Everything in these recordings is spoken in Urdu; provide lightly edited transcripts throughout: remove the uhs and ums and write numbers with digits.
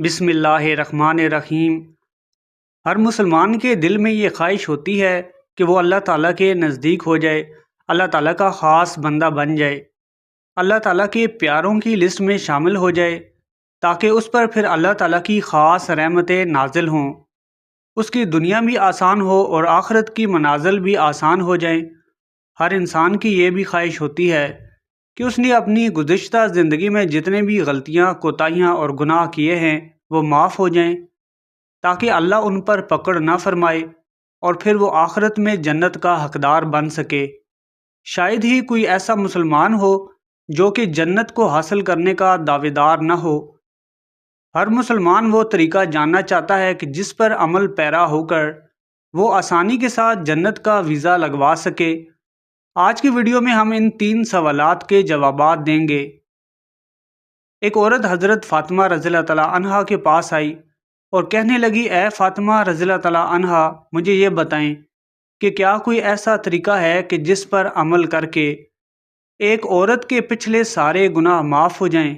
بسم اللہ الرحمن الرحیم۔ ہر مسلمان کے دل میں یہ خواہش ہوتی ہے کہ وہ اللہ تعالیٰ کے نزدیک ہو جائے، اللہ تعالیٰ کا خاص بندہ بن جائے، اللہ تعالیٰ کے پیاروں کی لسٹ میں شامل ہو جائے، تاکہ اس پر پھر اللہ تعالیٰ کی خاص رحمتیں نازل ہوں، اس کی دنیا بھی آسان ہو اور آخرت کی منازل بھی آسان ہو جائیں۔ ہر انسان کی یہ بھی خواہش ہوتی ہے کہ اس نے اپنی گزشتہ زندگی میں جتنے بھی غلطیاں، کوتاہیاں اور گناہ کیے ہیں وہ معاف ہو جائیں، تاکہ اللہ ان پر پکڑ نہ فرمائے اور پھر وہ آخرت میں جنت کا حقدار بن سکے۔ شاید ہی کوئی ایسا مسلمان ہو جو کہ جنت کو حاصل کرنے کا دعوے دار نہ ہو۔ ہر مسلمان وہ طریقہ جاننا چاہتا ہے کہ جس پر عمل پیرا ہو کر وہ آسانی کے ساتھ جنت کا ویزا لگوا سکے۔ آج کی ویڈیو میں ہم ان 3 سوالات کے جوابات دیں گے۔ ایک عورت حضرت فاطمہ رضی اللہ تعالیٰ عنہا کے پاس آئی اور کہنے لگی، اے فاطمہ رضی اللہ تعالیٰ عنہا، مجھے یہ بتائیں کہ کیا کوئی ایسا طریقہ ہے کہ جس پر عمل کر کے ایک عورت کے پچھلے سارے گناہ معاف ہو جائیں؟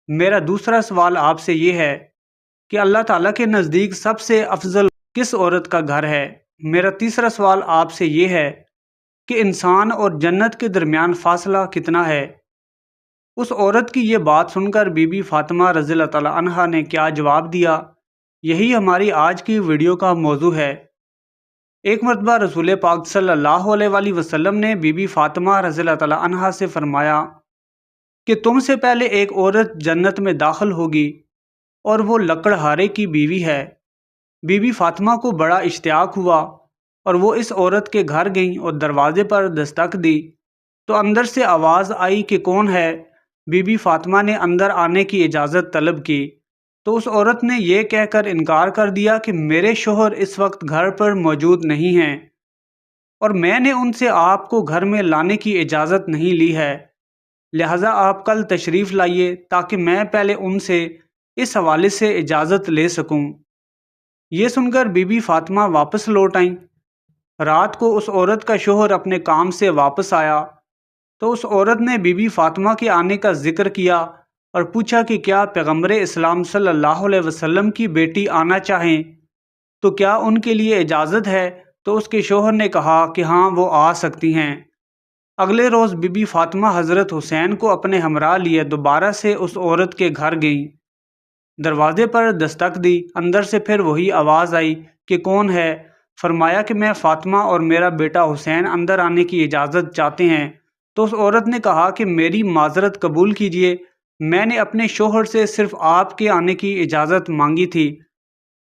میرا دوسرا سوال آپ سے یہ ہے کہ اللہ تعالیٰ کے نزدیک سب سے افضل کس عورت کا گھر ہے؟ میرا تیسرا سوال آپ سے یہ ہے کہ انسان اور جنت کے درمیان فاصلہ کتنا ہے؟ اس عورت کی یہ بات سن کر بی بی فاطمہ رضی اللہ تعالیٰ عنہا نے کیا جواب دیا؟ یہی ہماری آج کی ویڈیو کا موضوع ہے۔ ایک مرتبہ رسول پاک صلی اللہ علیہ وآلہ وسلم نے بی بی فاطمہ رضی اللہ تعالیٰ عنہا سے فرمایا کہ تم سے پہلے ایک عورت جنت میں داخل ہوگی اور وہ لکڑہارے کی بیوی ہے۔ بی بی فاطمہ کو بڑا اشتیاق ہوا اور وہ اس عورت کے گھر گئیں اور دروازے پر دستک دی تو اندر سے آواز آئی کہ کون ہے؟ بی بی فاطمہ نے اندر آنے کی اجازت طلب کی تو اس عورت نے یہ کہہ کر انکار کر دیا کہ میرے شوہر اس وقت گھر پر موجود نہیں ہیں اور میں نے ان سے آپ کو گھر میں لانے کی اجازت نہیں لی ہے، لہٰذا آپ کل تشریف لائیے تاکہ میں پہلے ان سے اس حوالے سے اجازت لے سکوں۔ یہ سن کر بی بی فاطمہ واپس لوٹ آئیں۔ رات کو اس عورت کا شوہر اپنے کام سے واپس آیا تو اس عورت نے بی بی فاطمہ کے آنے کا ذکر کیا اور پوچھا کہ کیا پیغمبر اسلام صلی اللہ علیہ وسلم کی بیٹی آنا چاہیں تو کیا ان کے لیے اجازت ہے؟ تو اس کے شوہر نے کہا کہ ہاں، وہ آ سکتی ہیں۔ اگلے روز بی بی فاطمہ حضرت حسین کو اپنے ہمراہ لیے دوبارہ سے اس عورت کے گھر گئیں، دروازے پر دستک دی، اندر سے پھر وہی آواز آئی کہ کون ہے؟ فرمایا کہ میں فاطمہ اور میرا بیٹا حسین اندر آنے کی اجازت چاہتے ہیں۔ تو اس عورت نے کہا کہ میری معذرت قبول کیجیے، میں نے اپنے شوہر سے صرف آپ کے آنے کی اجازت مانگی تھی،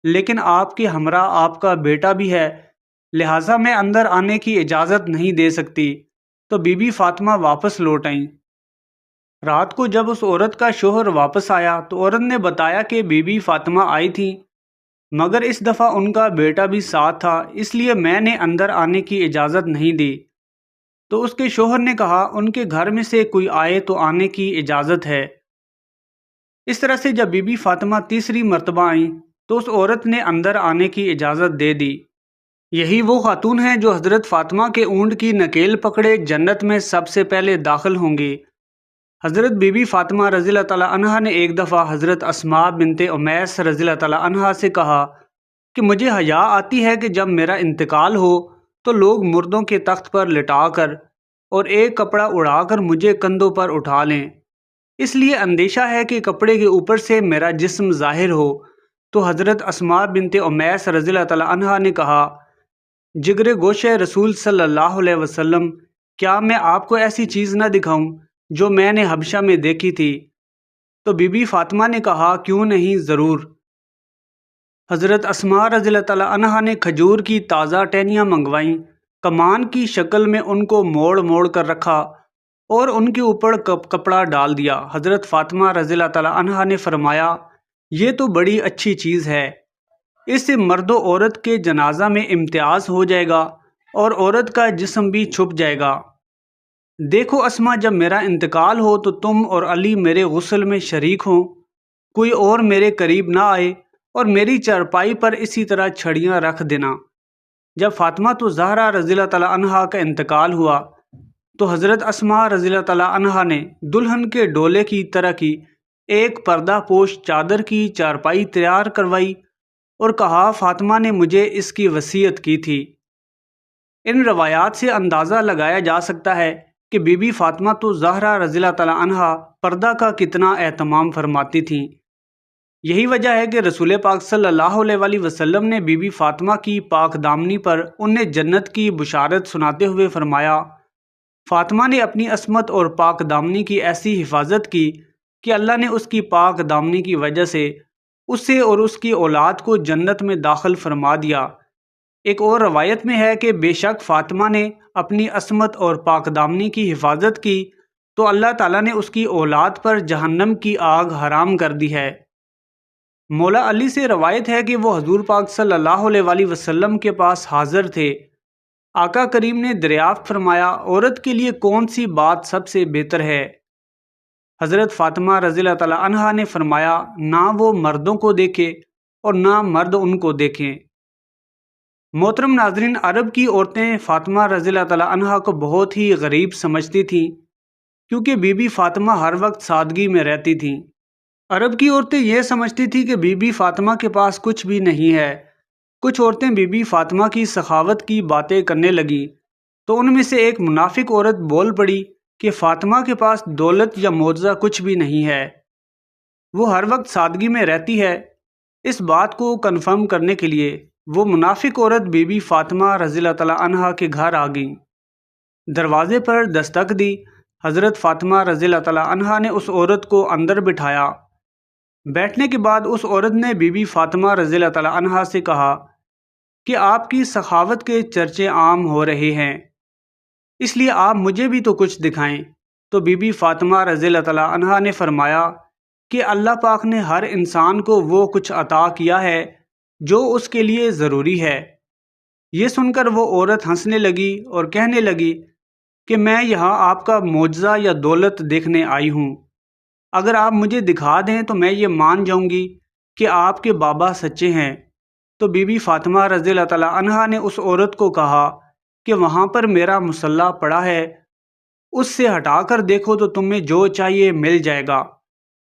لیکن آپ کے ہمراہ آپ کا بیٹا بھی ہے، لہٰذا میں اندر آنے کی اجازت نہیں دے سکتی۔ تو بی بی فاطمہ واپس لوٹ آئیں۔ رات کو جب اس عورت کا شوہر واپس آیا تو عورت نے بتایا کہ بی بی فاطمہ آئی تھی، مگر اس دفعہ ان کا بیٹا بھی ساتھ تھا، اس لیے میں نے اندر آنے کی اجازت نہیں دی۔ تو اس کے شوہر نے کہا ان کے گھر میں سے کوئی آئے تو آنے کی اجازت ہے۔ اس طرح سے جب بی بی فاطمہ تیسری مرتبہ آئیں تو اس عورت نے اندر آنے کی اجازت دے دی۔ یہی وہ خاتون ہیں جو حضرت فاطمہ کے اونٹ کی نکیل پکڑے جنت میں سب سے پہلے داخل ہوں گی۔ حضرت بی بی فاطمہ رضی اللہ تعالیٰ عنہا نے ایک دفعہ حضرت اسماء بنت امیس رضی اللہ تعالیٰ عنہا سے کہا کہ مجھے حیا آتی ہے کہ جب میرا انتقال ہو تو لوگ مردوں کے تخت پر لٹا کر اور ایک کپڑا اڑا کر مجھے کندھوں پر اٹھا لیں، اس لیے اندیشہ ہے کہ کپڑے کے اوپر سے میرا جسم ظاہر ہو۔ تو حضرت اسماء بنت امیس رضی اللہ تعالیٰ عنہا نے کہا، جگر گوشے رسول صلی اللہ علیہ وسلم، کیا میں آپ کو ایسی چیز نہ دکھاؤں جو میں نے حبشہ میں دیکھی تھی؟ تو بی بی فاطمہ نے کہا، کیوں نہیں، ضرور۔ حضرت اسماء رضی اللہ تعالیٰ عنہا نے کھجور کی تازہ ٹہنیاں منگوائیں، کمان کی شکل میں ان کو موڑ موڑ کر رکھا اور ان کے اوپر کپڑا ڈال دیا۔ حضرت فاطمہ رضی اللہ تعالیٰ عنہا نے فرمایا، یہ تو بڑی اچھی چیز ہے، اس سے مرد و عورت کے جنازہ میں امتیاز ہو جائے گا اور عورت کا جسم بھی چھپ جائے گا۔ دیکھو اسماء، جب میرا انتقال ہو تو تم اور علی میرے غسل میں شریک ہوں، کوئی اور میرے قریب نہ آئے اور میری چارپائی پر اسی طرح چھڑیاں رکھ دینا۔ جب فاطمہ تو زہرا رضی اللہ تعالیٰ عنہا کا انتقال ہوا تو حضرت اسماء رضی اللہ تعالیٰ عنہا نے دلہن کے ڈولے کی طرح کی ایک پردہ پوش چادر کی چارپائی تیار کروائی اور کہا فاطمہ نے مجھے اس کی وصیت کی تھی۔ ان روایات سے اندازہ لگایا جا سکتا ہے کہ بی بی فاطمہ تو زہرا رضی اللہ تعالی عنہا پردہ کا کتنا اہتمام فرماتی تھیں۔ یہی وجہ ہے کہ رسول پاک صلی اللہ علیہ وآلہ وسلم نے بی بی فاطمہ کی پاک دامنی پر انہیں جنت کی بشارت سناتے ہوئے فرمایا، فاطمہ نے اپنی عصمت اور پاک دامنی کی ایسی حفاظت کی کہ اللہ نے اس کی پاک دامنی کی وجہ سے اسے اور اس کی اولاد کو جنت میں داخل فرما دیا۔ ایک اور روایت میں ہے کہ بے شک فاطمہ نے اپنی عصمت اور پاک دامنی کی حفاظت کی تو اللہ تعالیٰ نے اس کی اولاد پر جہنم کی آگ حرام کر دی ہے۔ مولا علی سے روایت ہے کہ وہ حضور پاک صلی اللہ علیہ وآلہ وسلم کے پاس حاضر تھے۔ آقا کریم نے دریافت فرمایا، عورت کے لیے کون سی بات سب سے بہتر ہے؟ حضرت فاطمہ رضی اللہ تعالی عنہا نے فرمایا، نہ وہ مردوں کو دیکھے اور نہ مرد ان کو دیکھیں۔ محترم ناظرین، عرب کی عورتیں فاطمہ رضی اللہ تعالی عنہا کو بہت ہی غریب سمجھتی تھیں کیونکہ بی بی فاطمہ ہر وقت سادگی میں رہتی تھیں۔ عرب کی عورتیں یہ سمجھتی تھیں کہ بی بی فاطمہ کے پاس کچھ بھی نہیں ہے۔ کچھ عورتیں بی بی فاطمہ کی سخاوت کی باتیں کرنے لگیں تو ان میں سے ایک منافق عورت بول پڑی کہ فاطمہ کے پاس دولت یا معجزہ کچھ بھی نہیں ہے، وہ ہر وقت سادگی میں رہتی ہے۔ اس بات کو کنفرم کرنے کے لیے وہ منافق عورت بی بی فاطمہ رضی اللہ تعالی عنہا کے گھر آ گئی، دروازے پر دستک دی۔ حضرت فاطمہ رضی اللہ تعالی عنہا نے اس عورت کو اندر بٹھایا۔ بیٹھنے کے بعد اس عورت نے بی بی فاطمہ رضی اللہ تعالی عنہا سے کہا کہ آپ کی سخاوت کے چرچے عام ہو رہے ہیں، اس لیے آپ مجھے بھی تو کچھ دکھائیں۔ تو بی بی فاطمہ رضی اللہ تعالی عنہا نے فرمایا کہ اللہ پاک نے ہر انسان کو وہ کچھ عطا کیا ہے جو اس کے لیے ضروری ہے۔ یہ سن کر وہ عورت ہنسنے لگی اور کہنے لگی کہ میں یہاں آپ کا معجزہ یا دولت دیکھنے آئی ہوں، اگر آپ مجھے دکھا دیں تو میں یہ مان جاؤں گی کہ آپ کے بابا سچے ہیں۔ تو بی بی فاطمہ رضی اللہ تعالی عنہا نے اس عورت کو کہا کہ وہاں پر میرا مصلی پڑا ہے، اس سے ہٹا کر دیکھو تو تمہیں جو چاہیے مل جائے گا۔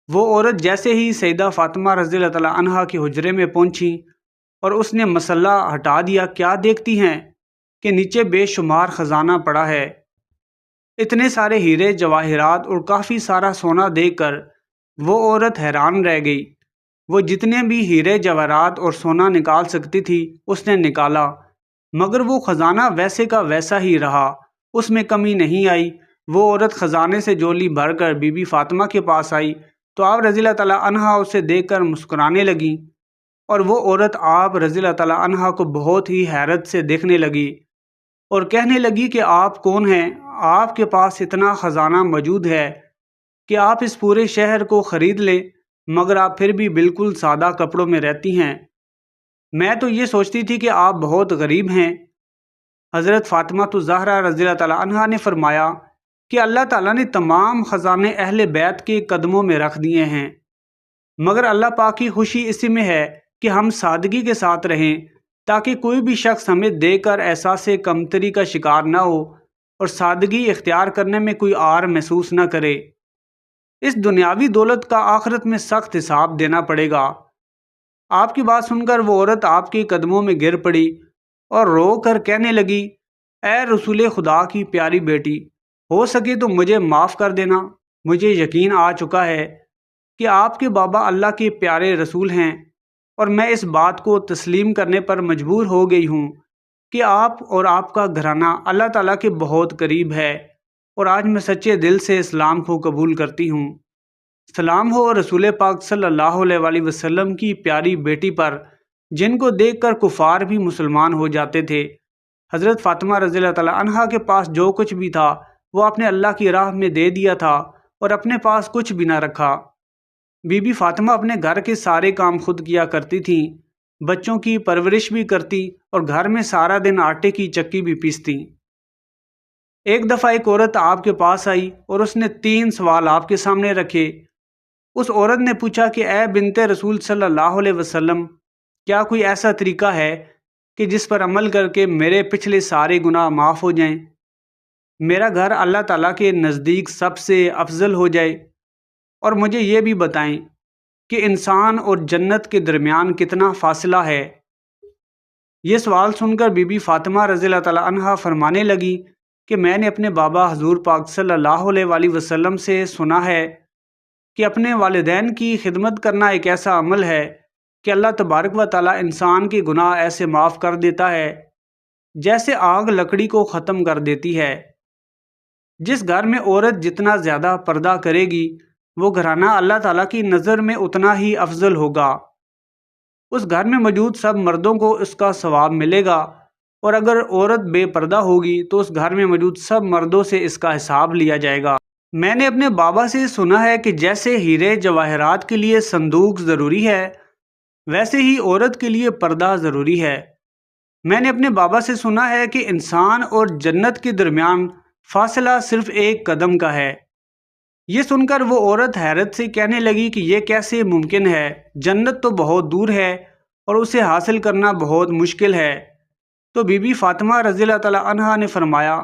وہ عورت جیسے ہی سیدہ فاطمہ رضی اللہ تعالی عنہا کے حجرے میں پہنچی اور اس نے مصلی ہٹا دیا، کیا دیکھتی ہیں کہ نیچے بے شمار خزانہ پڑا ہے۔ اتنے سارے ہیرے جواہرات اور کافی سارا سونا دیکھ کر وہ عورت حیران رہ گئی۔ وہ جتنے بھی ہیرے جواہرات اور سونا نکال سکتی تھی اس نے نکالا، مگر وہ خزانہ ویسے کا ویسا ہی رہا، اس میں کمی نہیں آئی۔ وہ عورت خزانے سے جولی بھر کر بی بی فاطمہ کے پاس آئی تو آپ رضی اللہ تعالی عنہا اسے دیکھ کر مسکرانے لگیں، اور وہ عورت آپ رضی اللہ تعالی عنہا کو بہت ہی حیرت سے دیکھنے لگی اور کہنے لگی کہ آپ کون ہیں؟ آپ کے پاس اتنا خزانہ موجود ہے کہ آپ اس پورے شہر کو خرید لیں، مگر آپ پھر بھی بالکل سادہ کپڑوں میں رہتی ہیں۔ میں تو یہ سوچتی تھی کہ آپ بہت غریب ہیں۔ حضرت فاطمہ الزہرا رضی اللہ تعالی عنہا نے فرمایا کہ اللہ تعالیٰ نے تمام خزانے اہل بیت کے قدموں میں رکھ دیے ہیں، مگر اللہ پاک کی خوشی اسی میں ہے کہ ہم سادگی کے ساتھ رہیں تاکہ کوئی بھی شخص ہمیں دیکھ کر احساس کمتری کا شکار نہ ہو اور سادگی اختیار کرنے میں کوئی آر محسوس نہ کرے۔ اس دنیاوی دولت کا آخرت میں سخت حساب دینا پڑے گا۔ آپ کی بات سن کر وہ عورت آپ کے قدموں میں گر پڑی اور رو کر کہنے لگی، اے رسول خدا کی پیاری بیٹی، ہو سکے تو مجھے معاف کر دینا۔ مجھے یقین آ چکا ہے کہ آپ کے بابا اللہ کے پیارے رسول ہیں، اور میں اس بات کو تسلیم کرنے پر مجبور ہو گئی ہوں کہ آپ اور آپ کا گھرانہ اللہ تعالیٰ کے بہت قریب ہے، اور آج میں سچے دل سے اسلام کو قبول کرتی ہوں۔ سلام ہو رسول پاک صلی اللہ علیہ وآلہ وسلم کی پیاری بیٹی پر، جن کو دیکھ کر کفار بھی مسلمان ہو جاتے تھے۔ حضرت فاطمہ رضی اللہ تعالی عنہا کے پاس جو کچھ بھی تھا وہ اپنے اللہ کی راہ میں دے دیا تھا اور اپنے پاس کچھ بھی نہ رکھا۔ بی بی فاطمہ اپنے گھر کے سارے کام خود کیا کرتی تھیں، بچوں کی پرورش بھی کرتی اور گھر میں سارا دن آٹے کی چکی بھی پیستی۔ ایک دفعہ ایک عورت آپ کے پاس آئی اور اس نے 3 سوال آپ کے سامنے رکھے۔ اس عورت نے پوچھا کہ اے بنت رسول صلی اللہ علیہ وسلم، کیا کوئی ایسا طریقہ ہے کہ جس پر عمل کر کے میرے پچھلے سارے گناہ معاف ہو جائیں، میرا گھر اللہ تعالیٰ کے نزدیک سب سے افضل ہو جائے؟ اور مجھے یہ بھی بتائیں کہ انسان اور جنت کے درمیان کتنا فاصلہ ہے؟ یہ سوال سن کر بی بی فاطمہ رضی اللہ تعالیٰ عنہا فرمانے لگی کہ میں نے اپنے بابا حضور پاک صلی اللہ علیہ وآلہ وسلم سے سنا ہے کہ اپنے والدین کی خدمت کرنا ایک ایسا عمل ہے کہ اللہ تبارک و تعالیٰ انسان کے گناہ ایسے معاف کر دیتا ہے جیسے آگ لکڑی کو ختم کر دیتی ہے۔ جس گھر میں عورت جتنا زیادہ پردہ کرے گی وہ گھرانہ اللہ تعالیٰ کی نظر میں اتنا ہی افضل ہوگا۔ اس گھر میں موجود سب مردوں کو اس کا ثواب ملے گا، اور اگر عورت بے پردہ ہوگی تو اس گھر میں موجود سب مردوں سے اس کا حساب لیا جائے گا۔ میں نے اپنے بابا سے سنا ہے کہ جیسے ہیرے جواہرات کے لیے صندوق ضروری ہے ویسے ہی عورت کے لیے پردہ ضروری ہے۔ میں نے اپنے بابا سے سنا ہے کہ انسان اور جنت کے درمیان فاصلہ صرف ایک قدم کا ہے۔ یہ سن کر وہ عورت حیرت سے کہنے لگی کہ یہ کیسے ممکن ہے؟ جنت تو بہت دور ہے اور اسے حاصل کرنا بہت مشکل ہے۔ تو بی بی فاطمہ رضی اللہ تعالیٰ عنہا نے فرمایا،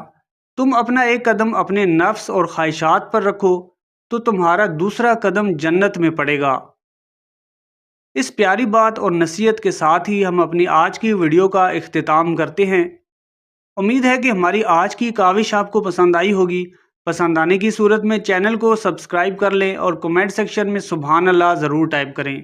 تم اپنا ایک قدم اپنے نفس اور خواہشات پر رکھو تو تمہارا دوسرا قدم جنت میں پڑے گا۔ اس پیاری بات اور نصیحت کے ساتھ ہی ہم اپنی آج کی ویڈیو کا اختتام کرتے ہیں۔ امید ہے کہ ہماری آج کی کاوش آپ کو پسند آئی ہوگی۔ پسند آنے کی صورت میں چینل کو سبسکرائب کر لیں اور کمنٹ سیکشن میں سبحان اللہ ضرور ٹائپ کریں۔